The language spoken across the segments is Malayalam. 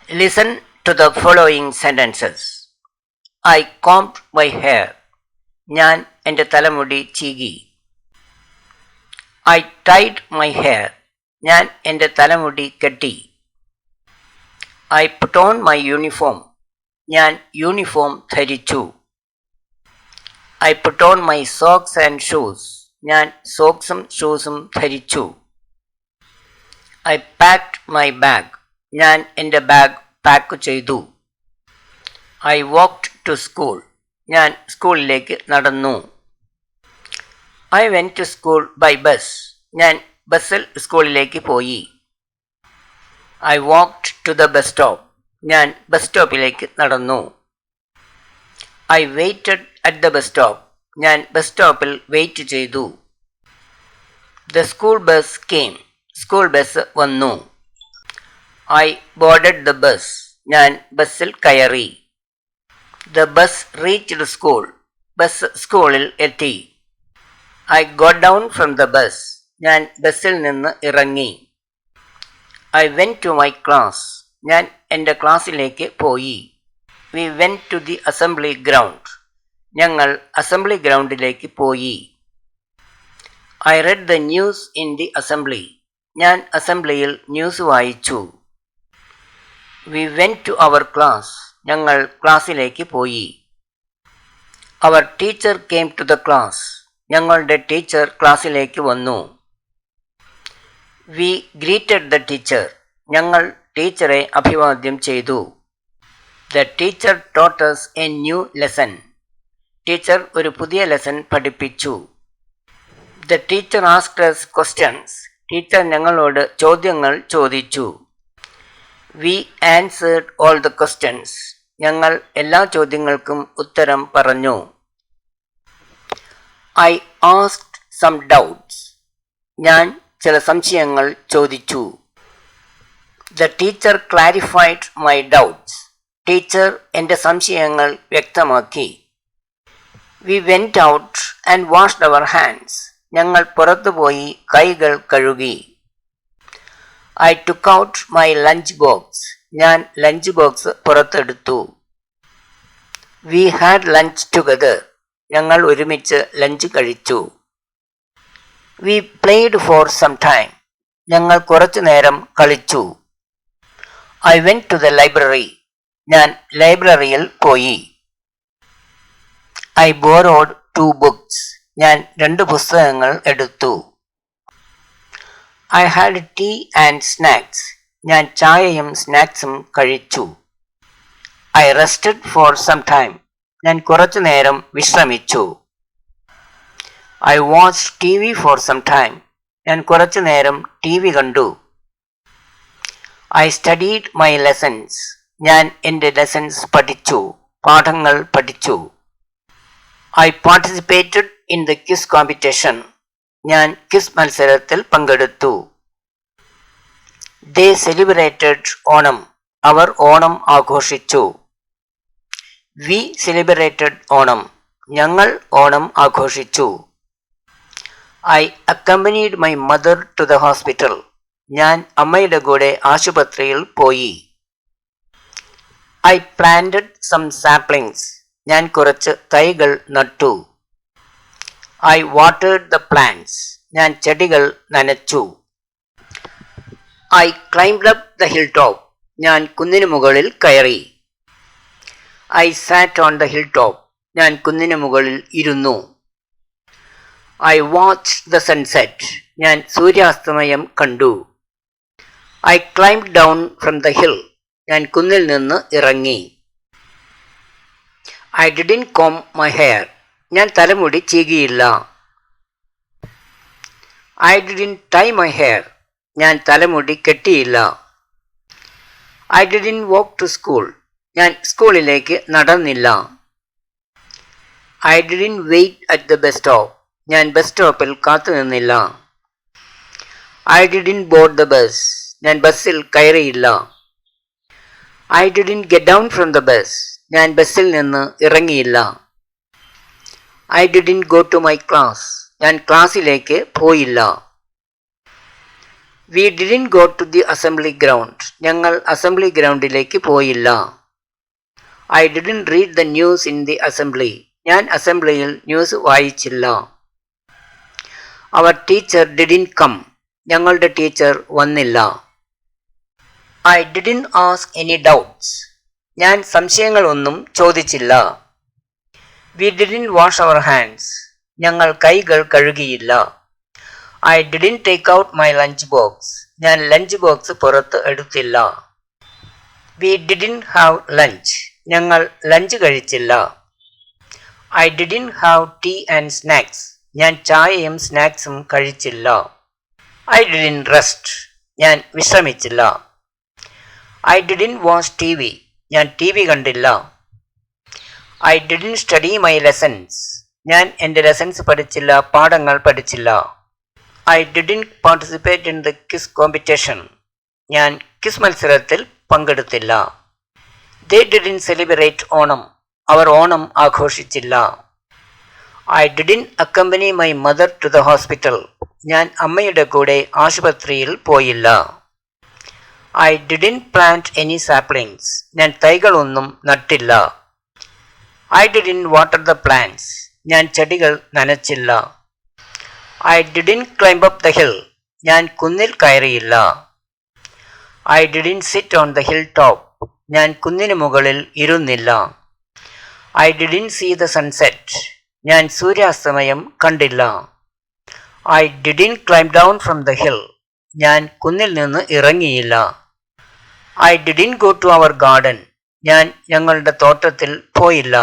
Listen to the following sentences. I combed my hair. ഞാൻ എൻ്റെ തലമുടി ചീകി. I tied my hair. ഞാൻ എൻ്റെ തലമുടി കെട്ടി. I put on my uniform. ഞാൻ യൂണിഫോം ധരിച്ചു. I put on my socks and shoes. ഞാൻ സോക്സും ഷൂസും ധരിച്ചു. I packed my bag. ഞാൻ എൻ്റെ ബാഗ് പാക്ക് ചെയ്തു. I walked to school. ഞാൻ സ്കൂളിലേക്ക് നടന്നു. I went to school by bus. ഞാൻ ബസ്സിൽ സ്കൂളിലേക്ക് പോയി. I walked to the bus stop. ഞാൻ ബസ് സ്റ്റോപ്പിലേക്ക് നടന്നു. I waited at the bus stop. ഞാൻ ബസ് സ്റ്റോപ്പിൽ വെയിറ്റ് ചെയ്തു. The school bus came. School bus വന്നു. I boarded the bus. ഞാൻ ബസ്സിൽ കയറി. The bus reached school. Bus സ്കൂളിൽ എത്തി. I got down from the bus. ഞാൻ ബസ്സിൽ നിന്ന് ഇറങ്ങി. I went to my class. ഞാൻ എൻ്റെ ക്ലാസ്സിലേക്ക് പോയി. We went to the assembly ground. ഞങ്ങൾ അസംബ്ലി ഗ്രൗണ്ടിലേക്ക് പോയി. I read the news in the assembly. ഞാൻ അസംബ്ലിയിൽ ന്യൂസ് വായിച്ചു. We went to our class. ഞങ്ങൾ ക്ലാസ്സിലേക്ക് പോയി. Our teacher came to the class. ഞങ്ങളുടെ ടീച്ചർ ക്ലാസ്സിലേക്ക് വന്നു. We greeted the teacher. ഞങ്ങൾ ടീച്ചറെ അഭിവാദ്യം ചെയ്തു. The teacher taught us a new lesson. Teacher ഒരു പുതിയ ലെസൺ പഠിപ്പിച്ചു. The teacher asked us questions. Teacher ഞങ്ങളോട് ചോദ്യങ്ങൾ ചോദിച്ചു. We answered all the questions. ഞങ്ങൾ എല്ലാ ചോദ്യങ്ങൾക്കും ഉത്തരം പറഞ്ഞു. I asked some doubts. ഞാൻ ചില സംശയങ്ങൾ ചോദിച്ചു. The teacher clarified my doubts. Teacher എൻ്റെ സംശയങ്ങൾ വ്യക്തമാക്കി. We went out and washed our hands. ഞങ്ങൾ പുറത്തുപോയി കൈകൾ കഴുകി. I took out my lunch box. ഞാൻ ലഞ്ച് ബോക്സ് പുറത്തെടുത്തു. We had lunch together. ഞങ്ങൾ ഒരുമിച്ച് ലഞ്ച് കഴിച്ചു. We played for some time. ഞങ്ങൾ കുറച്ചു നേരം കളിച്ചു. I went to the library. ഞാൻ ലൈബ്രറിയിൽ പോയി. I borrowed 2 books. ഞാൻ 2 പുസ്തകങ്ങൾ എടുത്തു. I had tea and snacks. ഞാൻ ചായയും സ്നാക്സും കഴിച്ചു. I rested for some time. ഞാൻ കുറച്ചു നേരം വിശ്രമിച്ചു. I watched TV for some time. ഞാൻ കുറച്ചു നേരം TV കണ്ടു. I studied my lessons. ഞാൻ എൻ്റെ ലെസൺസ് പഠിച്ചു. പാഠങ്ങൾ പഠിച്ചു. I participated in the quiz competition. ഞാൻ ക്വിസ് മത്സരത്തിൽ പങ്കെടുത്തു. They celebrated Onam. അവർ ഓണം ആഘോഷിച്ചു. We celebrated Onam. ഞങ്ങൾ ഓണം ആഘോഷിച്ചു. I accompanied my mother to the hospital. ഞാൻ അമ്മയുടെ കൂടെ ആശുപത്രിയിൽ പോയി. I planted some saplings. ഞാൻ കുറച്ച് തൈകൾ നട്ടു. I watered the plants. ഞാൻ ചെടികൾ നനച്ചു. I climbed up the hilltop. ഞാൻ കുന്നിനു മുകളിൽ കയറി. I sat on the hilltop. ഞാൻ കുന്നിനു മുകളിൽ ഇരുന്നു. I watched the sunset. ഞാൻ സൂര്യാസ്തമയം കണ്ടു. I climbed down from the hill. ഞാൻ കുന്നിൽ നിന്ന് ഇറങ്ങി. I didn't comb my hair. ഞാൻ തലമുടി ചീകിയില്ല. I didn't tie my hair. ഞാൻ തലമുടി കെട്ടിയില്ല. I didn't walk to school. ഞാൻ സ്കൂളിലേക്ക് നടന്നില്ല. I didn't wait at the bus stop. ഞാൻ ബസ് സ്റ്റോപ്പിൽ കാത്തുനിന്നില്ല. I didn't board the bus. ഞാൻ ബസ്സിൽ കയറിയില്ല. I didn't get down from the bus. ഞാൻ ബസ്സിൽ നിന്ന് ഇറങ്ങിയില്ല. I didn't go to my class. ഞാൻ ക്ലാസ്സിലേക്ക് പോയില്ല. We didn't go to the assembly ground. ഞങ്ങൾ അസംബ്ലി ഗ്രൗണ്ടിലേക്ക് പോയില്ല. I didn't read the news in the assembly. ഞാൻ അസംബ്ലിയിൽ ന്യൂസ് വായിച്ചില്ല. Our teacher didn't come. ഞങ്ങളുടെ ടീച്ചർ വന്നില്ല. I didn't ask any doubts. ഞാൻ സംശയങ്ങളൊന്നും ചോദിച്ചില്ല. We didn't wash our hands. ഞങ്ങൾ കൈകൾ കഴുകിയില്ല. I didn't take out my lunch box. ഞാൻ ലഞ്ച് ബോക്സ് പുറത്ത് എടുത്തില്ല. We didn't have lunch. ഞങ്ങൾ ലഞ്ച് കഴിച്ചില്ല. I didn't have tea and snacks. ഞാൻ ചായയും സ്നാക്സും കഴിച്ചില്ല. I didn't rest. ഞാൻ വിശ്രമിച്ചില്ല. I didn't watch TV. ഞാൻ TV കണ്ടില്ല. I didn't study my lessons. ഞാൻ എൻ്റെ ലെസൺസ് പഠിച്ചില്ല, പാഠങ്ങൾ പഠിച്ചില്ല. I didn't participate in the quiz competition. ഞാൻ ക്വിസ് മത്സരത്തിൽ പങ്കെടുത്തില്ല. They didn't celebrate Onam. Our Onam ആഘോഷിച്ചില്ല. I didn't accompany my mother to the hospital. ഞാൻ അമ്മയുടെ കൂടെ ആശുപത്രിയിൽ പോയില്ല. I didn't plant any saplings. ഞാൻ തൈകളൊന്നും നട്ടില്ല. I didn't water the plants. ഞാൻ ചെടികൾ നനച്ചില്ല. I didn't climb up the hill. ഞാൻ കുന്നിൽ കയറിയില്ല. I didn't sit on the hilltop. ഞാൻ കുന്നിന് മുകളിൽ ഇരുന്നില്ല. I didn't see the sunset. ഞാൻ സൂര്യാസ്തമയം കണ്ടില്ല. I didn't climb down from the hill. ഞാൻ കുന്നിൽ നിന്ന് ഇറങ്ങിയില്ല. I didn't go to our garden. ഞാൻ ഞങ്ങളുടെ തോട്ടത്തിൽ പോയില്ല.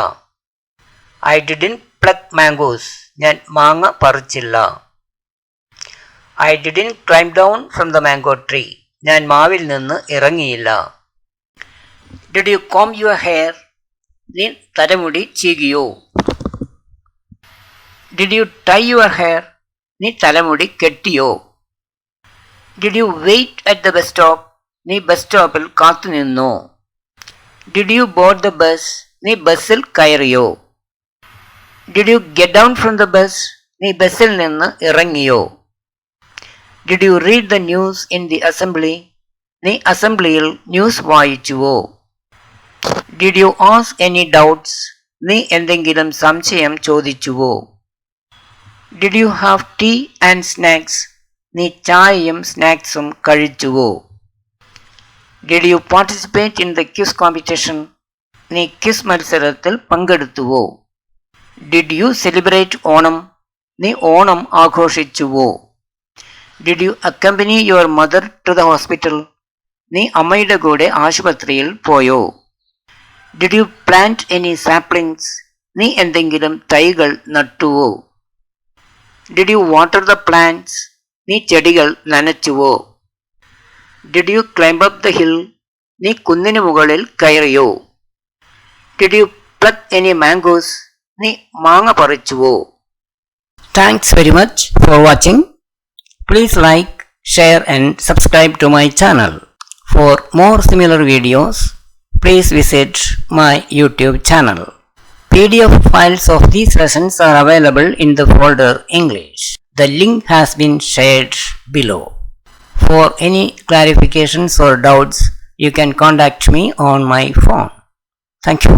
I didn't pluck mangoes. ഞാൻ മാങ്ങ പറിച്ചില്ല. I didn't climb down from the mango tree. ഞാൻ മാവിൽ നിന്ന് ഇറങ്ങിയില്ല. Did you comb your hair? നീ തലമുടി ചീകിയോ? Did you tie your hair? നീ തലമുടി കെട്ടിയോ? Did you wait at the bus stop? നീ ബസ് സ്റ്റോപ്പിൽ കാത്തുനിന്നോ? Did you board the bus? നീ ബസ്സിൽ കയറിയോ? Did you get down from the bus? നീ ബസ്സിൽ നിന്ന് ഇറങ്ങിയോ? Did you read the news in the assembly? നീ അസംബ്ലിയിൽ news വായിച്ചുവോ? Did you ask any doubts? നീ എന്തെങ്കിലും സംശയം ചോദിച്ചുവോ? Did you have tea and snacks? നീ ചായയും സ്നാക്സും കഴിച്ചുവോ? Did you participate in the quiz competition? നീ ക്വിസ് മത്സരത്തിൽ പങ്കെടുത്തുവോ? Did you celebrate Onam? നീ Onam ആഘോഷിച്ചുവോ? Did you accompany your mother to the hospital? നീ അമ്മയുടെ കൂടെ ആശുപത്രിയിൽ പോയോ? Did you plant any saplings? നീ എന്തെങ്കിലും തൈകൾ നട്ടുവോ? Did you water the plants? നീ ചെടികൾ നനച്ചുവോ? Did you climb up the hill? നീ കുന്നിന് മുകളിൽ കയറിയോ? Did you pluck any mangoes? നീ മാങ്ങ പറിച്ചുവോ? Thanks very much for watching. Please like, share and subscribe to my channel. For more similar videos, please visit my YouTube channel. PDF files of these lessons are available in the folder English. The link has been shared below. For any clarifications or doubts, you can contact me on my phone. Thank you.